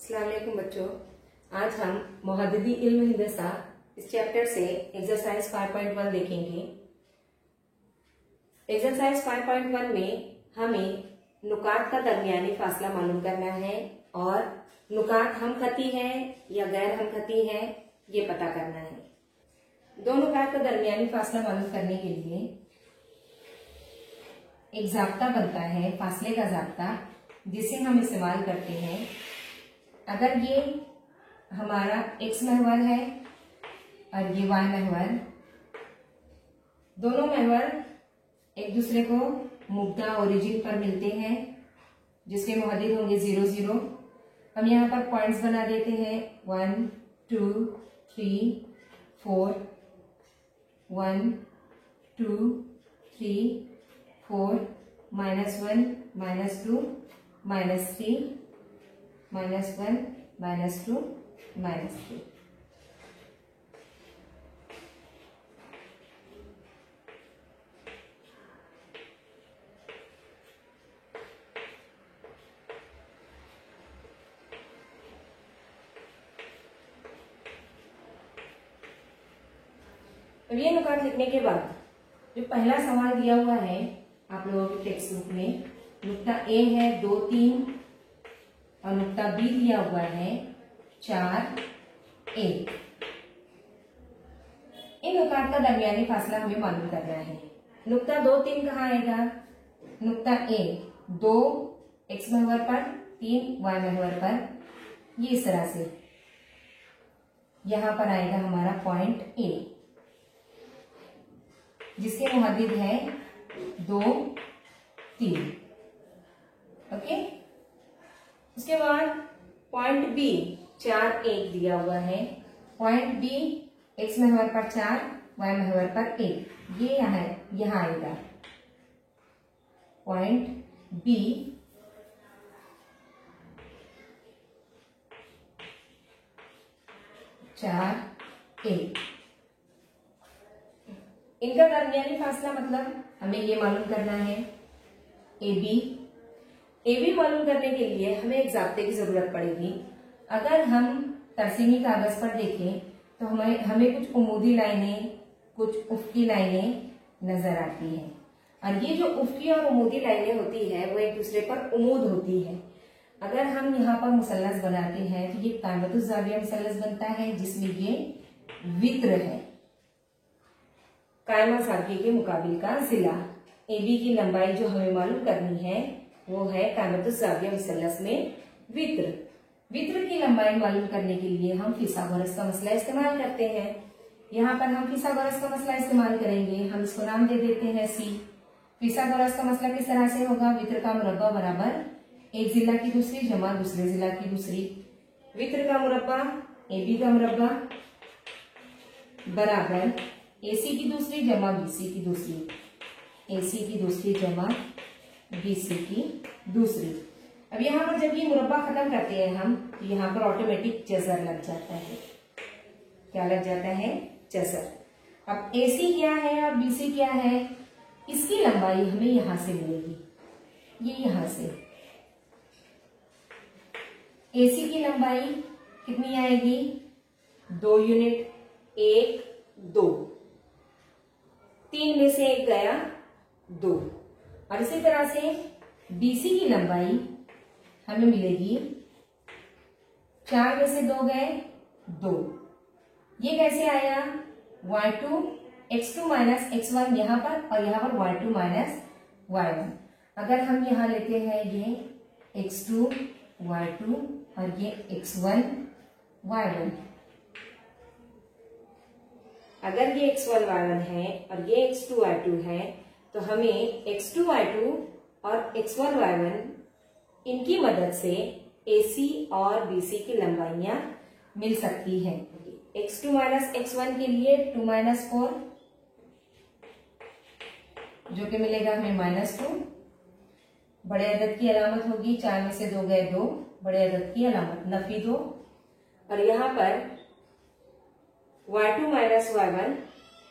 अस्सलाम वालेकुम बच्चों, आज हम मुहद्दिदी इल्म हिंदसा इस चैप्टर से एक्सरसाइज 5.1 देखेंगे। एक्सरसाइज 5.1 में हमें नुकात का दरमियानी फासला मालूम करना है और नुकात हम खती है या गैर हम खती है ये पता करना है। दो नुकात का दरमियानी फासला मालूम करने के लिए एक जाब्ता बनता है, फासले का जाब्ता, जिसे हम इस्तेमाल करते हैं। अगर ये हमारा x महवर है और ये y महवर, दोनों महवर एक दूसरे को मुब्दा ओरिजिन पर मिलते हैं जिसके मुहद्दिद होंगे 0 0। हम यहाँ पर पॉइंट्स बना देते हैं 1 2 3 4, 1 2 3 4, -1 -2 -3 -1 -2 -3। अब ये नुकात लिखने के बाद जो पहला सवाल दिया हुआ है आप लोगों के टेक्स्ट बुक में, नुक्ता ए है 2 3 और नुक्ता बी दिया हुआ है 4 1। इन नुकात का दरमियानी फासला हमें मालूम करना है। नुक्ता 2 3 कहाँ आएगा? नुक्ता ए 2 x महवर पर 3 y महवर पर, ये इस तरह से यहां पर आएगा हमारा पॉइंट ए जिसके मुहद्दिद है 2 3। ओके, उसके बाद पॉइंट बी 4 1 दिया हुआ है। पॉइंट बी x महवर पर 4 y महवर पर 1, ये यहाँ आएगा पॉइंट बी 4 1। इनका दरमियानी फासला मतलब हमें ये मालूम करना है ए बी मालूम करने के लिए हमें एक जाब्ते की जरूरत पड़ेगी। अगर हम तरसीमी कागज पर देखें तो हमें कुछ उमूदी लाइनें, कुछ उफ्की लाइनें नजर आती हैं और ये जो उफ्की और उमूदी लाइनें होती है वो एक दूसरे पर उमूद होती है। अगर हम यहाँ पर मुसल्लस बनाते हैं तो ये कामतुज़ ज़ाविया मुसल्लस बनता है जिसमें ये वित्र है, कायमा ज़ाविये के मुकाबिल का जिला। ए बी की लंबाई जो हमें मालूम करनी है वो है कामतुज़ ज़ाविया मुसल्लस में वित्र। वित्र की लंबाई मालूम करने के लिए हम फिसागोरस का मसला इस्तेमाल करते हैं। यहाँ पर हम फिसागोरस का मसला इस्तेमाल करेंगे, हम इसको नाम दे देते हैं सी। फिसागोरस का मसला किस तरह से होगा? वित्र का मुरब्बा बराबर एक जिला की दूसरी जमा दूसरे जिला की दूसरी। वित्र का मुरब्बा ए बी का मुरब्बा बराबर AC की दूसरी जमा BC की दूसरी, AC की दूसरी जमा BC की दूसरी। अब यहाँ पर जब ये मुरब्बा खत्म करते हैं हम तो यहाँ पर ऑटोमेटिक जज़र लग जाता है। क्या लग जाता है? जज़र। अब AC क्या है और BC क्या है? इसकी लंबाई हमें यहां से मिलेगी, ये यहां से AC की लंबाई कितनी आएगी? 2 यूनिट, 1 2, 3 में से 1 गया 2। और इसी तरह से BC की लंबाई हमें मिलेगी 4 में से 2 गए 2। ये कैसे आया? y2 x2 माइनस x1 यहाँ पर और यहाँ पर y2 माइनस y1। अगर हम यहाँ लेते हैं ये x2 y2 और ये x1 y1, अगर ये x1 y1 है और ये x2 y2 है तो हमें x2 y2 और x1 y1 इनकी मदद से AC और BC की लंबाइयां मिल सकती हैं। x2 माइनस x1 के लिए 2 माइनस 4 जो कि मिलेगा हमें -2। बड़े अदद की अलामत होगी, 4 में से 2 गए 2, बड़े अदद की अलामत नफी 2। और यहाँ पर y2 माइनस y1,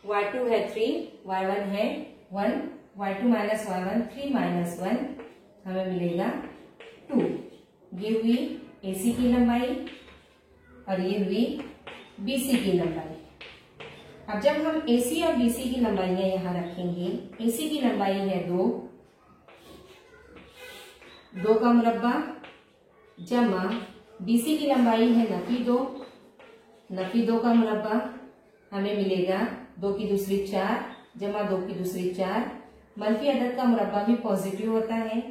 y2 है 3, y1 है 1, y2 माइनस y1 3 माइनस 1 हमें मिलेगा 2। ये हुई AC की लंबाई और ये हुई BC की लंबाई। अब जब हम AC और BC की लंबाइयां यहां रखेंगे, AC की लंबाई है 2, 2 का मुरब्बा जमा BC की लंबाई है नफी 2, नफी 2 का मुरब्बा, हमें मिलेगा 2 की दूसरी 4 जमा 2 की दूसरी 4। मनफी अदद का मुरब्बा भी पॉजिटिव होता है,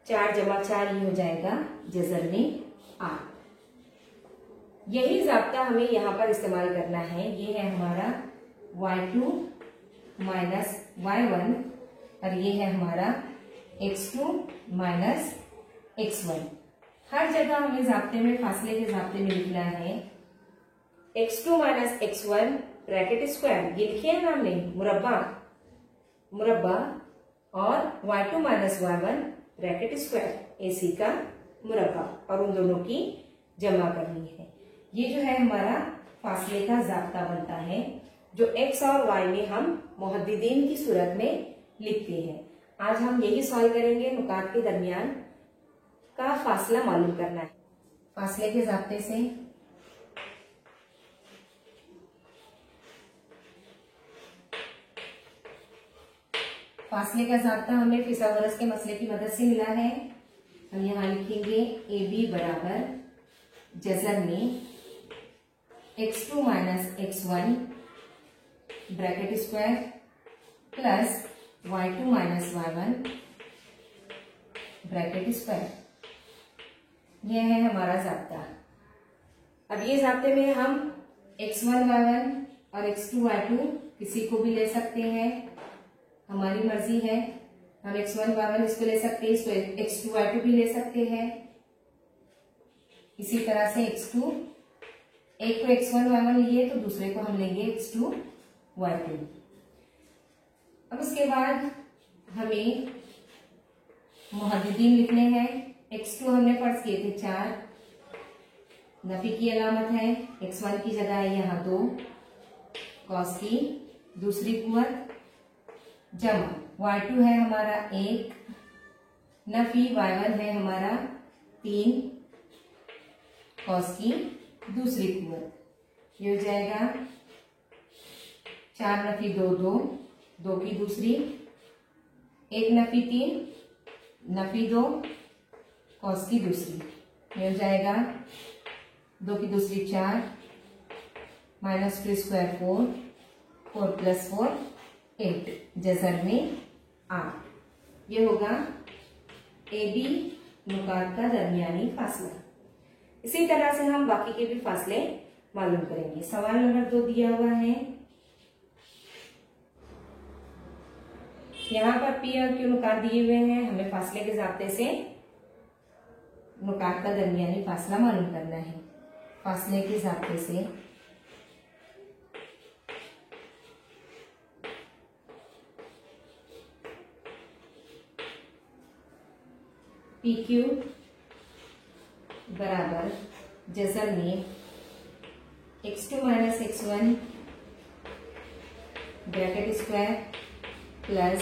4 जमा 4 ये हो जाएगा जज़र में 8। यही ज़ाब्ता हमें यहाँ पर इस्तेमाल करना है। ये है हमारा y2 माइनस y1 और ये है हमारा x2 माइनस x1। हर जगह हमें ज़ाब्ते में फासले के ज़ाब्ते में लिखना है x2 minus x1 bracket square, ये लिखे हैं हमने मुरब्बा और y2 minus y1 bracket square AC का मुरब्बा, और उन दोनों की जमा करनी है। ये जो है हमारा फासले का ज़ाब्ता बनता है, जो x और y में हम मुहद्दिदीन की सूरत में लिखते हैं। आज हम यही सॉल्व करेंगे। नुकात के दरमियान का फासला मालूम करना है। फासले के ज़ाब्ते से फासले का ज़ाब्ता हमें फिसागोरस के मसले की मदद से मिला है। हम यहाँ लिखेंगे AB बराबर जज़र में x2 minus x1 bracket square plus y2 minus y1 bracket square. यह है हमारा ज़ाब्ता। अब ये ज़ाब्ते में हम x1 y1 और x2 y2 किसी को भी ले सकते हैं, हमारी मर्जी है। हम x1 y1 इसको ले सकते हैं, इसको x2 y2 भी ले सकते हैं। इसी तरह से x2, एक को x1 y1 लिए तो दूसरे को हम लेंगे x2 y2। अब उसके बाद हमें मुहद्दिदीन लिखने हैं। x2 हमने फर्ज किए थे 4, नफी की अलामत है, x1 की जगह है यहाँ 2 कॉस की दूसरी कुव्वत जमा y2 है हमारा 1, नफी y1 है हमारा 3 कॉस की दूसरी कुव्वत। ये हो जाएगा 4 नफी 2 2, 2 की दूसरी 1 नफी 3 नफी 2 कॉस की दूसरी। ये हो जाएगा 2 की दूसरी 4 माइनस 2 स्क्वायर 4, 4 प्लस 4 8 जज़र में 8। ये होगा AB नुकात का दरमियानी फासला। इसी तरह से हम बाकी के भी फासले मालूम करेंगे। सवाल नंबर 2 दिया हुआ है, यहाँ पर P और Q नुकात दिए हुए हैं। हमें फासले के ज़ाब्ते से नुकात का दरमियानी फासला मालूम करना है। फासले के ज़ाब्ते से PQ बराबर जज़र में x2 minus x1 bracket square plus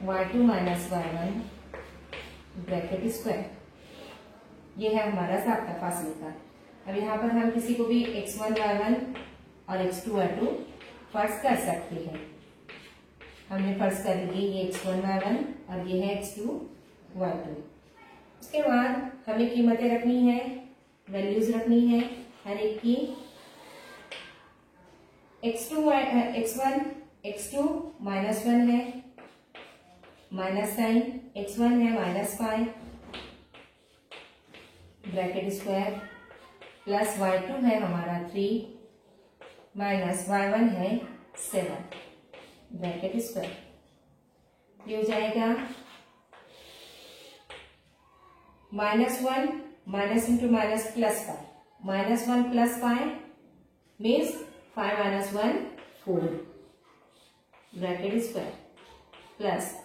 y2 minus y1 bracket square. ये है हमारा ज़ाब्ता फासले का। अब यहाँ पर हम किसी को भी x1 y1 और x2 y2 फर्ज कर सकते हैं। हमने फर्ज कर लिए ये x1 y1 और ये है x2 y2। उसके बाद हमें कीमतें रखनी है, वैल्यूज रखनी है हर एक की। x1 x2 माइनस 1 है, माइनस साइन, x1 है minus 5 bracket square plus y2 है हमारा 3 माइनस y1 है 7 ब्रैकेट स्क्वायर। ये हो जाएगा -1 minus into minus plus 5, -1 plus 5 means 5 minus 1 4 bracket square plus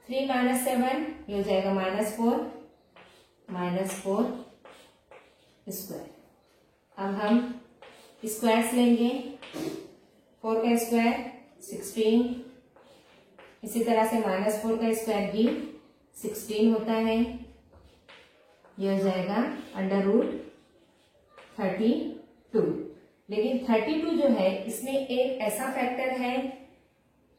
3 minus 7 ये हो जाएगा -4 स्क्वायर। अब हम स्क्वायर्स लेंगे। 4 का स्क्वायर 16, इसी तरह से -4 का स्क्वायर भी 16 होता है। ये हो जाएगा √32। लेकिन 32 जो है इसमें एक ऐसा फैक्टर है,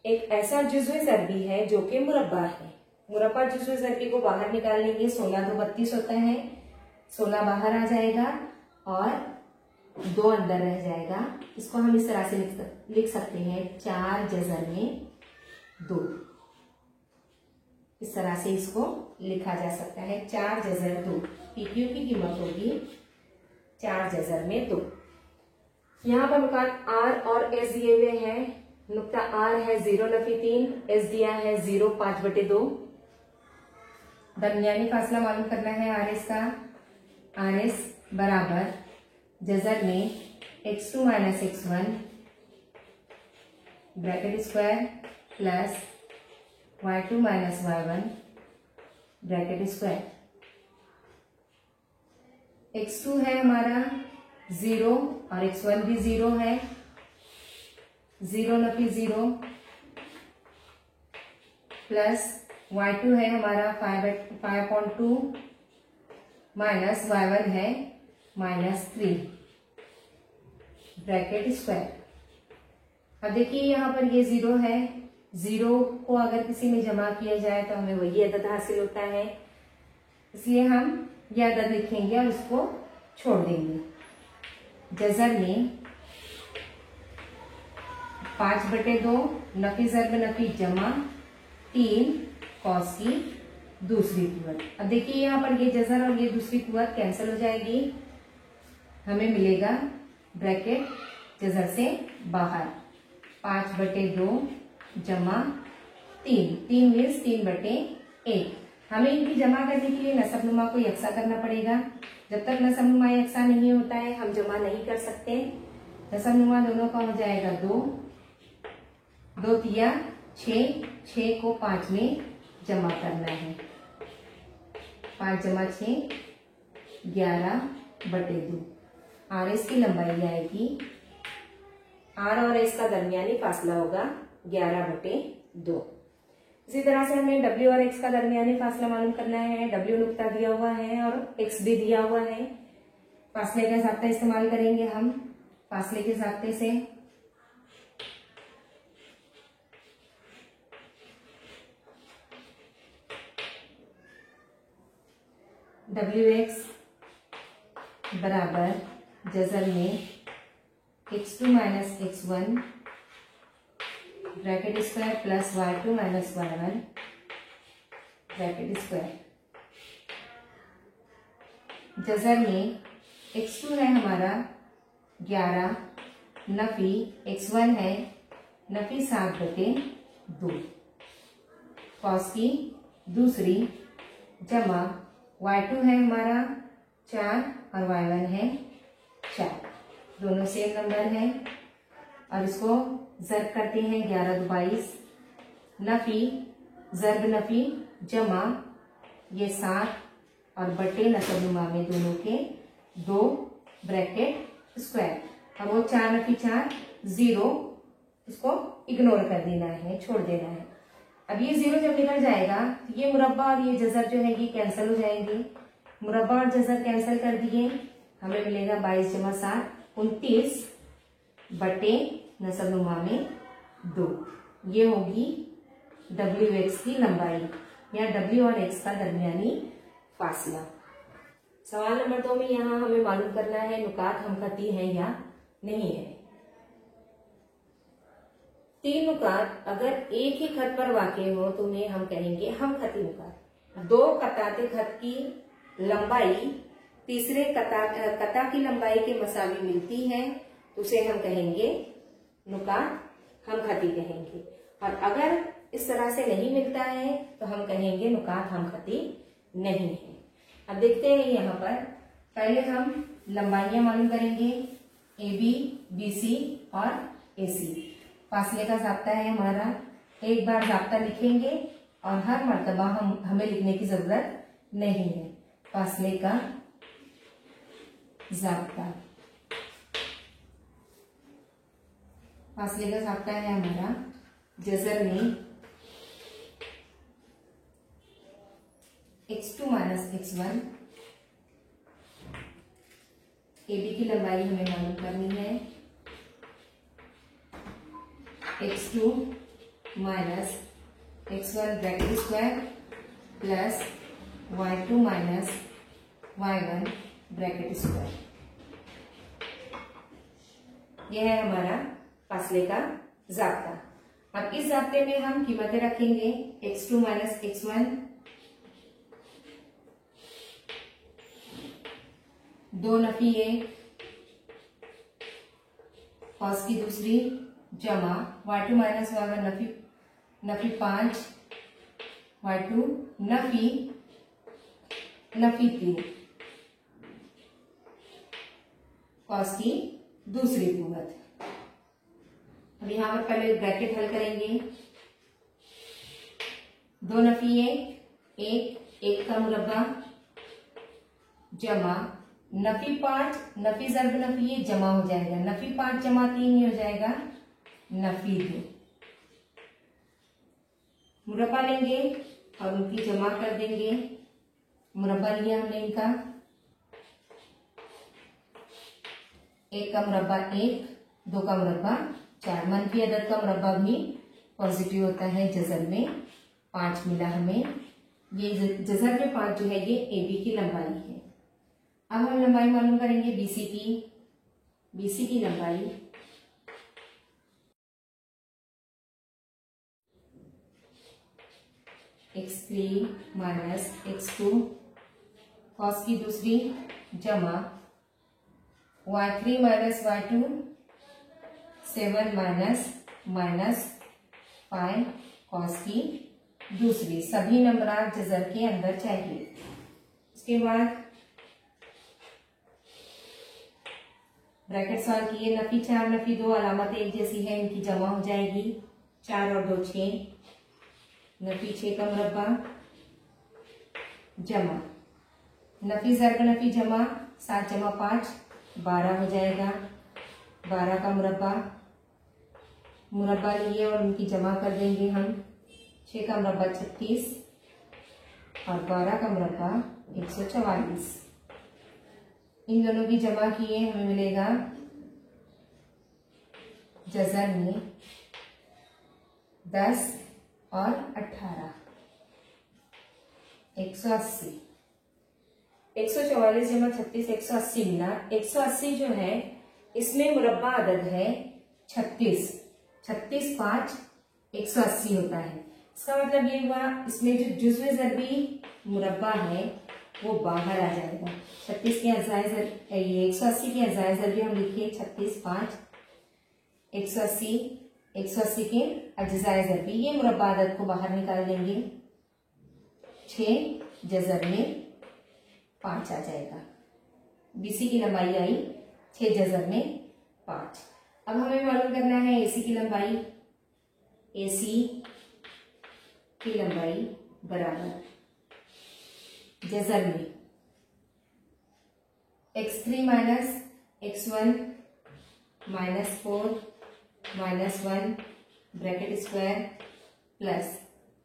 एक ऐसा जुज़्वी ज़रबी है जो कि मुरब्बा है। मुरब्बा जुज़्वी ज़रबी को बाहर निकाल लेंगे, 16 2 32 होता है, 16 बाहर आ जाएगा और 2 अंदर रह जाएगा। इसको हम इस तरह से लिख सकते हैं 4 जज़र में 2। इस तरह से इसको लिखा जा सकता है 4 जज़र 2। PQ की कीमत होगी 4 जज़र में 2। यहाँ पर नुकात R और S दिए हुए हैं। नुक्ता R है 0.3, S दिया है 0.5/2। दरमियानी फासला मालूम करना है RS का। RS बराबर जज़र में x2 - x1 bracket square plus y2 - y1 bracket square. x2 है हमारा 0 और x1 भी 0 है, 0.0 प्लस y2 है हमारा 5/2 माइनस y1 है -3 ब्रैकेट स्क्वायर। अब देखिए यहाँ पर ये 0 है, 0 को अगर किसी में जमा किया जाए तो हमें वही अदद हासिल होता है, इसलिए हम ये अदद लिखेंगे और उसको छोड़ देंगे। जज़र में 5/2 नफी ज़र्ब नफी जमा 3 कॉस की दूसरी कुव्वत। अब देखिए यहाँ पर ये जज़र और ये दूसरी कुव्वत कैंसिल हो जाएगी, हमें मिलेगा ब्रैकेट जज़र से बाहर 5/2 जमा 3, 3 मीन्स 3/1। हमें इनकी जमा करने के लिए नसबनुमा को यकसा करना पड़ेगा। जब तक नसबनुमा यकसा नहीं होता है हम जमा नहीं कर सकते। नसबनुमा दोनों का हो जाएगा 2, 2 तिया 6, 6 को 5 में जमा करना है, 5 जमा 6 11/2। RS की लंबाई आएगी, R और S का दरमियानी फासला होगा 11/2। इसी तरह से हमें W और X का दरमियानी फासला मालूम करना है। W नुक्ता दिया हुआ है और X भी दिया हुआ है। फासले का ज़ाब्ता इस्तेमाल करेंगे हम। फासले के ज़ाब्ते से WX बराबर जज़र में x2 - x1 bracket square plus y2 - y1 bracket square. जज़र में x2 है हमारा 11 नफी x1 है नफी 7/2 कॉस की दूसरी जमा y2 है हमारा 4 और y1 है 4, दोनों सेम नंबर है और इसको ज़र्ब करते हैं 11 - 22 नफी ज़र्ब नफी जमा ये 7 और बटे नसबनुमा में दोनों के 2 ब्रैकेट स्क्वायर। और वो 4 नफी 4 0, इसको इग्नोर कर देना है, छोड़ देना है। अब ये 0 जब निकल जाएगा तो ये मुरब्बा और ये जज़र जो है ये कैंसिल हो जाएंगे। मुरब्बा और जज़र कैंसिल कर दिए, हमें मिलेगा 22 जमा 7 29 बटे नसबनुमा में 2। ये होगी WX की लंबाई या W और X का दरमियानी फासला। सवाल नंबर 2 में यहाँ हमें मालूम करना है नुकात हमखती है या नहीं है। 3 नुकात अगर एक ही खत पर वाक़े हो तो उन्हें हम कहेंगे हमखती नुकात। 2 कताते खत की लंबाई तीसरे कता की लंबाई के मसावी मिलती है तो उसे हम कहेंगे नुकात हमखती कहेंगे। और अगर इस तरह से नहीं मिलता है तो हम कहेंगे नुकात हमखती नहीं है। अब देखते हैं यहाँ पर पहले हम लंबाइयां मालूम करेंगे AB, BC और AC। फासले का ज़ाब्ता है हमारा, एक बार ज़ाब्ता लिखेंगे और हर मर्तबा हमें लिखने की जरूरत नहीं है। फासले का ज़ाब्ता, फासले का ज़ाब्ता है हमारा जज़र में x2 - x1 AB की लंबाई हमें मालूम करनी है। x2 minus x1 bracket square plus y2 minus y1 bracket square. यह है हमारा फासले का जाब्ता। अब इस जाब्ते में हम कीमतें रखेंगे। x2 minus x1 2 Nafi 1 cos की दूसरी जमा y2 minus y1 Nafi 5 y2 Nafi 3 cos की दूसरी पूरत। अब यहां पर पहले ब्रैकेट हल करेंगे। 2 नफी 1 का मुरब्बा जमा नफी 5 नफी ज़र्ब नफी ये जमा हो जाएगा। नफी 5 जमा 3 ये हो जाएगा नफी 2। मुरब्बा लेंगे और उनकी जमा कर देंगे। मुरब्बा लिया हमने इनका। 1 का मुरब्बा 1, 2 का मुरब्बा 4। मनफी अदद का मुरब्बा भी पॉजिटिव होता है। जज़र में 5 मिला हमें। ये जज़र में 5 जो है ये AB की लंबाई है। अब हम लंबाई मालूम करेंगे BC की। BC की लंबाई x3 माइनस x2 कॉस की दूसरी जमा y3 minus y2 7 minus 5 cos की दूसरी। सभी नंबरात जज़र के अंदर चाहिए। उसके बाद ब्रैकेट सॉल्व किए। नफी 4 नफी 2 अलामत एक जैसी है, इनकी जमा हो जाएगी। 4 और 2 6 नफी 6 का मुरब्बा जमा नफी ज़र्ब नफी जमा 7 जमा 5 12 हो जाएगा। 12 का मुरब्बा लिए और उनकी जमा कर देंगे हम। 6 का मुरब्बा 36 और 12 का मुरब्बा 144। इन दोनों की जमा किए हमें मिलेगा जज़र में 10 और 18 180। 144 जमा 36 180 मिला। 180 जो है इसमें मुरब्बा अदद है 36। 36 5 180 होता है। इसका मतलब ये हुआ इसमें जो जुज़्व ज़रबी मुरब्बा है वो बाहर आ जाएगा। 36 के अज़ाए ये 180 के अज़ाए ज़रबी हम लिखिए 36 5 180 के अज़ाए ज़रबी। ये मुरब्बा अदद को बाहर निकाल देंगे। 6 जज़र में 5 आ जाएगा। BC की लंबाई आई 6 जज़र में 5। अब हमें मालूम करना है AC की लंबाई। AC की लंबाई बराबर जज़र में x3 minus x1 minus 4 minus 1 bracket square plus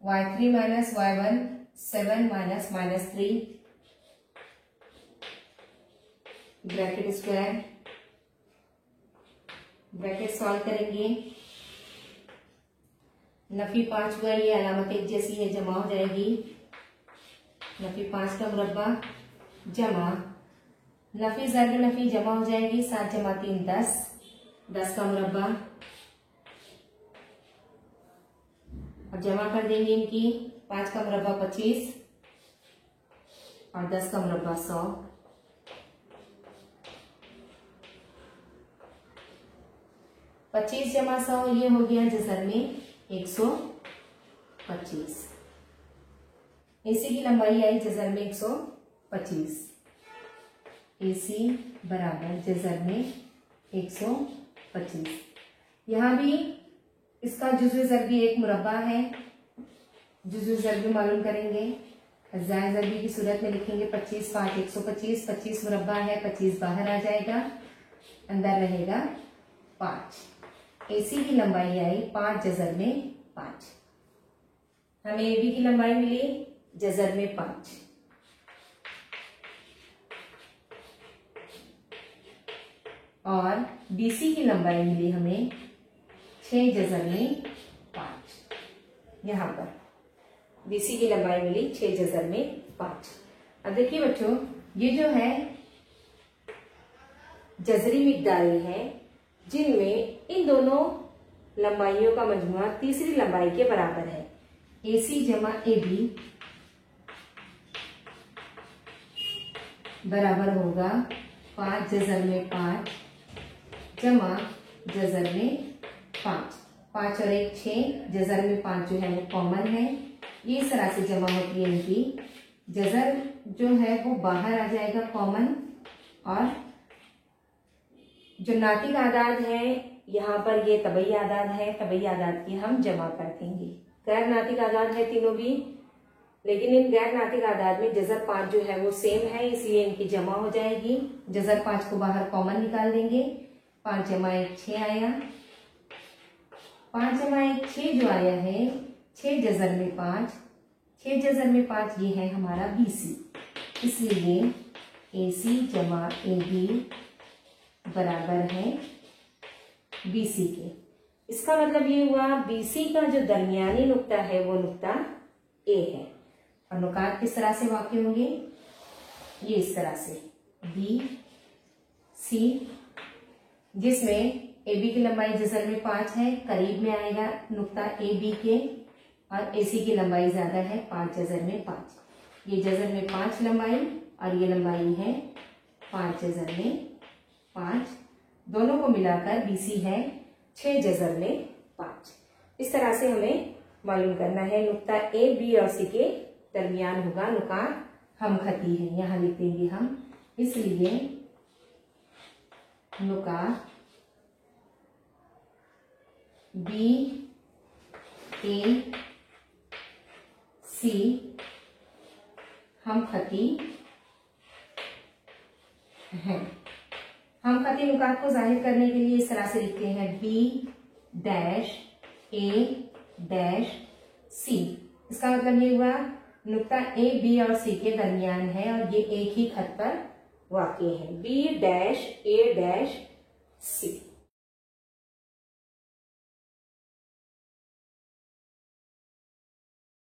y3 minus y1 7 minus 3 bracket square. Bracket solve करेंगे। नफी 5 हुआ, ये अलामत एक जैसी है, जमा हो जाएगी। नफी 5 का मुरब्बा जमा नफी ज़र्ब नफी जमा हो जाएगी। 7 जमा 3 10 10 का मुरब्बा। अब जमा कर देंगे इनकी। 5 का मुरब्बा 25 और 10 का मुरब्बा 100। 25 जमा 100 ये हो गया जज़र में 125। AC की लंबाई आई जज़र में 125। AC बराबर जज़र में 125। यहाँ भी इसका जुज़्व ज़रबी एक मुरब्बा है। जुज़्व ज़रबी मालूम करेंगे। अज़ाए ज़रबी की सूरत में लिखेंगे 25 5 125। 25 मुरब्बा है, 25 बाहर आ जाएगा, अंदर रहेगा 5। AC की लंबाई आई 5 जज़र में 5। हमें AB की लंबाई मिली जज़र में 5। और BC की लंबाई मिली हमें 6 जज़र में 5। यहाँ पर BC की लंबाई मिली 6 जज़र में 5। अब देखिए बच्चों, ये जो है जज़री मिक़दारें हैं जिनमें इन दोनों लंबाइयों का मजमुआ तीसरी लंबाई के बराबर है। AC जमा AB बराबर होगा 5 जज़र में 5 जमा जज़र में 5। 5 और 1 6, जज़र में 5 जो है वो कॉमन है, ये इस तरह से जमा होती है। इनकी जज़र जो है वो बाहर आ जाएगा कॉमन, और जो नातिक आदाद है यहाँ पर ये तबई आदाद है, तबई आदाद की हम जमा कर देंगे। गैर नातिक आदाद है तीनों भी, लेकिन इन गैर नातिक आदाद में जज़र 5 जो है वो सेम है, इसलिए इनकी जमा हो जाएगी। जज़र 5 को बाहर कॉमन निकाल देंगे। 5 जमा 1 6 आया। 5 जमा 1 6 जो आया है, 6 जज़र में 5, 6 जज़र में 5 ये है हमारा BC, इसलिए AC जमा AB बराबर है BC के। इसका मतलब ये हुआ BC का जो दरमियानी नुक्ता है वो नुक्ता A है। और नुकात किस तरह से वाक़ई होंगे, ये इस तरह से BC, जिसमें AB की लंबाई जज़र में 5 है, करीब में आएगा नुक्ता AB के, और AC की लंबाई ज्यादा है 5 जज़र में 5। ये जज़र में 5 लंबाई और ये लंबाई है 5 जज़र में 5, दोनों को मिलाकर BC है 6 जज़र में 5। इस तरह से हमें मालूम करना है नुक्ता A, B और C के दरमियान होगा नुकात हम खती है, यहाँ लिख देंगे हम। इसलिए नुकात B, A, C हम खती हैं। हम खती नुकात को जाहिर करने के लिए इस तरह से लिखते हैं B dash A dash C। इसका मतलब ये हुआ नुक्ता A, B और C के दरमियान है और ये एक ही खत पर वाक़ई है, B dash A dash C।